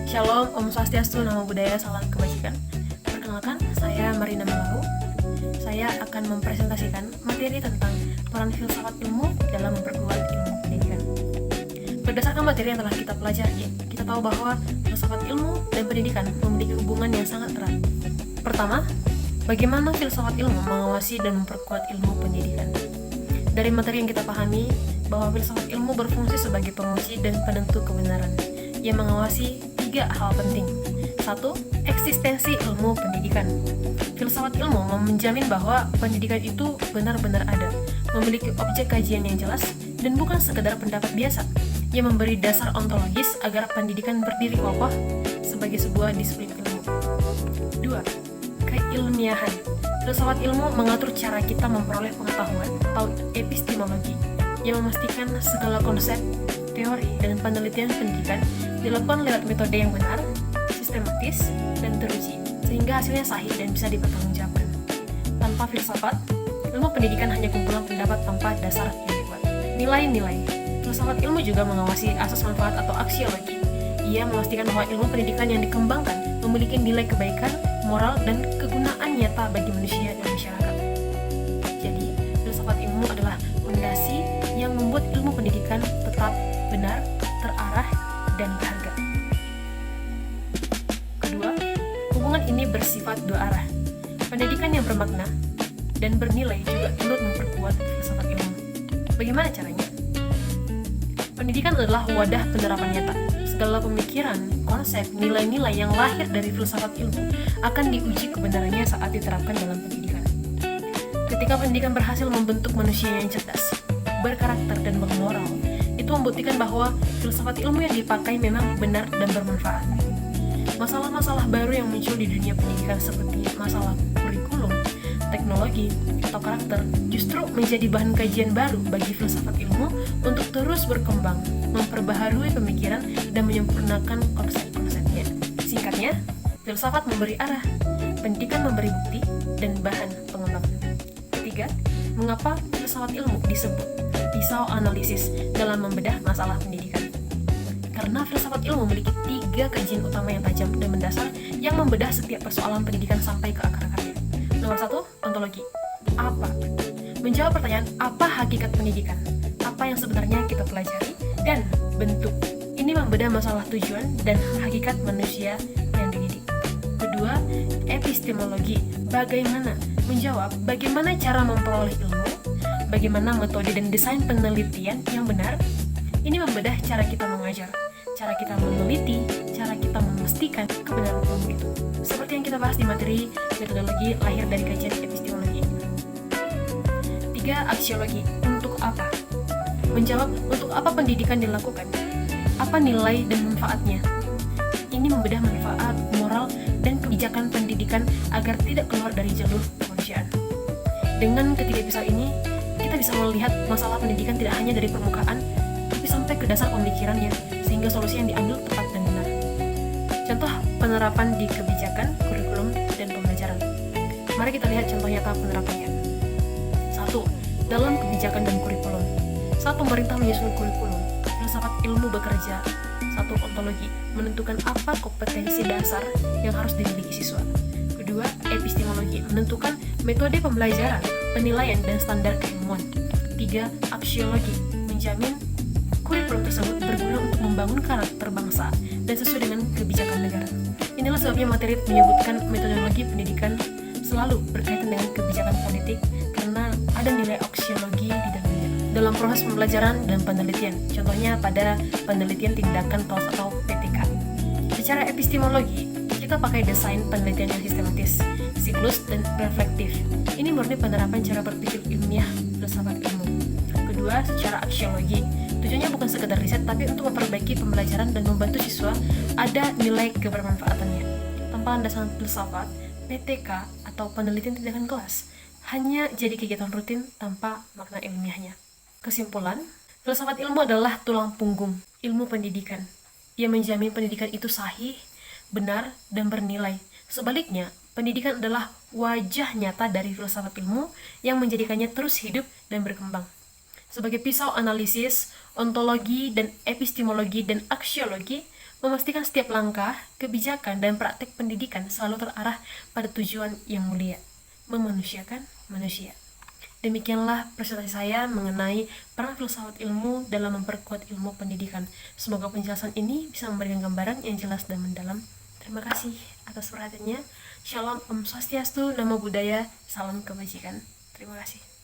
Shalom, Om Swastiastu, Namo Buddhaya, salam kebajikan. Perkenalkan, saya Marina Melahu. Saya akan mempresentasikan materi tentang peran filsafat ilmu dalam memperkuat ilmu pendidikan. Berdasarkan materi yang telah kita pelajari, kita tahu bahwa filsafat ilmu dan pendidikan memiliki hubungan yang sangat erat. Pertama, bagaimana filsafat ilmu mengawasi dan memperkuat ilmu pendidikan. Dari materi yang kita pahami, bahwa filsafat ilmu berfungsi sebagai penguji dan penentu kebenaran yang mengawasi 3 hal penting. 1. Eksistensi ilmu pendidikan. Filsafat ilmu menjamin bahwa pendidikan itu benar-benar ada, memiliki objek kajian yang jelas, dan bukan sekedar pendapat biasa, yang memberi dasar ontologis agar pendidikan berdiri kokoh sebagai sebuah disiplin ilmu. 2. Keilmiahan. Filsafat ilmu mengatur cara kita memperoleh pengetahuan atau epistemologi, yang memastikan segala konsep, teori, dan penelitian pendidikan dilakukan lewat metode yang benar, sistematis, dan teruji, sehingga hasilnya sahih dan bisa dipertanggungjawabkan. Tanpa filsafat, ilmu pendidikan hanya kumpulan pendapat tanpa dasar yang kuat. Nilai-nilai. Filsafat ilmu juga mengawasi asas manfaat atau aksiologi. Ia memastikan bahwa ilmu pendidikan yang dikembangkan memiliki nilai kebaikan, moral, dan kegunaan nyata bagi manusia dan masyarakat. Jadi, filsafat ilmu adalah fondasi yang membuat ilmu pendidikan tetap benar, terarah, dan berharga. Kedua, hubungan ini bersifat dua arah. Pendidikan yang bermakna dan bernilai juga turut memperkuat filsafat ilmu. Bagaimana caranya? Pendidikan adalah wadah penerapan nyata. Segala pemikiran, konsep, nilai-nilai yang lahir dari filsafat ilmu akan diuji kebenarannya saat diterapkan dalam pendidikan. Ketika pendidikan berhasil membentuk manusia yang cerdas, berkarakter, dan bermoral, itu membuktikan bahwa filsafat ilmu yang dipakai memang benar dan bermanfaat. Masalah-masalah baru yang muncul di dunia pendidikan seperti masalah kurikulum, teknologi, atau karakter justru menjadi bahan kajian baru bagi filsafat ilmu untuk terus berkembang, memperbaharui pemikiran, dan menyempurnakan konsep-konsepnya. Singkatnya, filsafat memberi arah, pendidikan memberi bukti, dan bahan pengembangan. Ketiga, mengapa filsafat ilmu disebut pisau analisis dalam membedah masalah pendidikan? Karena filsafat ilmu memiliki 3 kajian utama yang tajam dan mendasar yang membedah setiap persoalan pendidikan sampai ke akar-akarnya. Nomor 1, ontologi. Apa? Menjawab pertanyaan apa hakikat pendidikan, apa yang sebenarnya kita pelajari, dan bentuk. Ini membedah masalah tujuan dan hakikat manusia yang dididik. Kedua, epistemologi. Bagaimana? Menjawab bagaimana cara memperoleh ilmu, bagaimana metode dan desain penelitian yang benar. Ini membedah cara kita mengajar, cara kita meneliti, cara kita memastikan kebenaran ilmu itu. Seperti yang kita bahas di materi metodologi lahir dari kajian epistemologi. 3. Aksiologi. Untuk apa? Menjawab untuk apa pendidikan dilakukan, apa nilai dan manfaatnya. Ini membedah manfaat, moral, dan kebijakan pendidikan agar tidak keluar dari jalur kemanusiaan. Dengan ketiga pisau ini, kita bisa melihat masalah pendidikan tidak hanya dari permukaan, tapi sampai ke dasar pemikirannya, sehingga solusi yang diambil tepat dan benar. Contoh penerapan di kebijakan, kurikulum, dan pembelajaran. Mari kita lihat contoh nyata penerapannya. 1. Dalam kebijakan dan kurikulum. Saat pemerintah menyusun kurikulum, filsafat ilmu bekerja. 1. Ontologi, menentukan apa kompetensi dasar yang harus dimiliki siswa. Kedua, epistemologi, menentukan metode pembelajaran, penilaian, dan standar keilmuan. 3. Aksiologi, menjamin kurikulum tersebut berguna untuk membangun karakter bangsa dan sesuai dengan kebijakan negara. Inilah sebabnya materi menyebutkan metodologi pendidikan selalu berkaitan dengan kebijakan politik karena ada nilai aksiologi di dalamnya dalam proses pembelajaran dan penelitian. Contohnya pada penelitian tindakan kelas atau PTK. Secara epistemologi, kita pakai desain penelitian yang sistematis, siklus, dan reflektif. Ini murni penerapan cara berpikir ilmiah filsafat ilmu. Kedua, secara aksiologi, tujuannya bukan sekedar riset, tapi untuk memperbaiki pembelajaran dan membantu siswa ada nilai kebermanfaatannya. Tanpa landasan filsafat, PTK atau penelitian tindakan kelas hanya jadi kegiatan rutin tanpa makna ilmiahnya. Kesimpulan, filsafat ilmu adalah tulang punggung ilmu pendidikan. Ia menjamin pendidikan itu sahih, benar, dan bernilai. Sebaliknya, pendidikan adalah wajah nyata dari filsafat ilmu yang menjadikannya terus hidup dan berkembang. Sebagai pisau analisis, ontologi, dan epistemologi dan aksiologi, memastikan setiap langkah, kebijakan, dan praktek pendidikan selalu terarah pada tujuan yang mulia, memanusiakan manusia. Demikianlah presentasi saya mengenai peran filsafat ilmu dalam memperkuat ilmu pendidikan. Semoga penjelasan ini bisa memberikan gambaran yang jelas dan mendalam. Terima kasih atas perhatiannya. Shalom, Om Swastiastu, Namo Buddhaya, salam kebajikan. Terima kasih.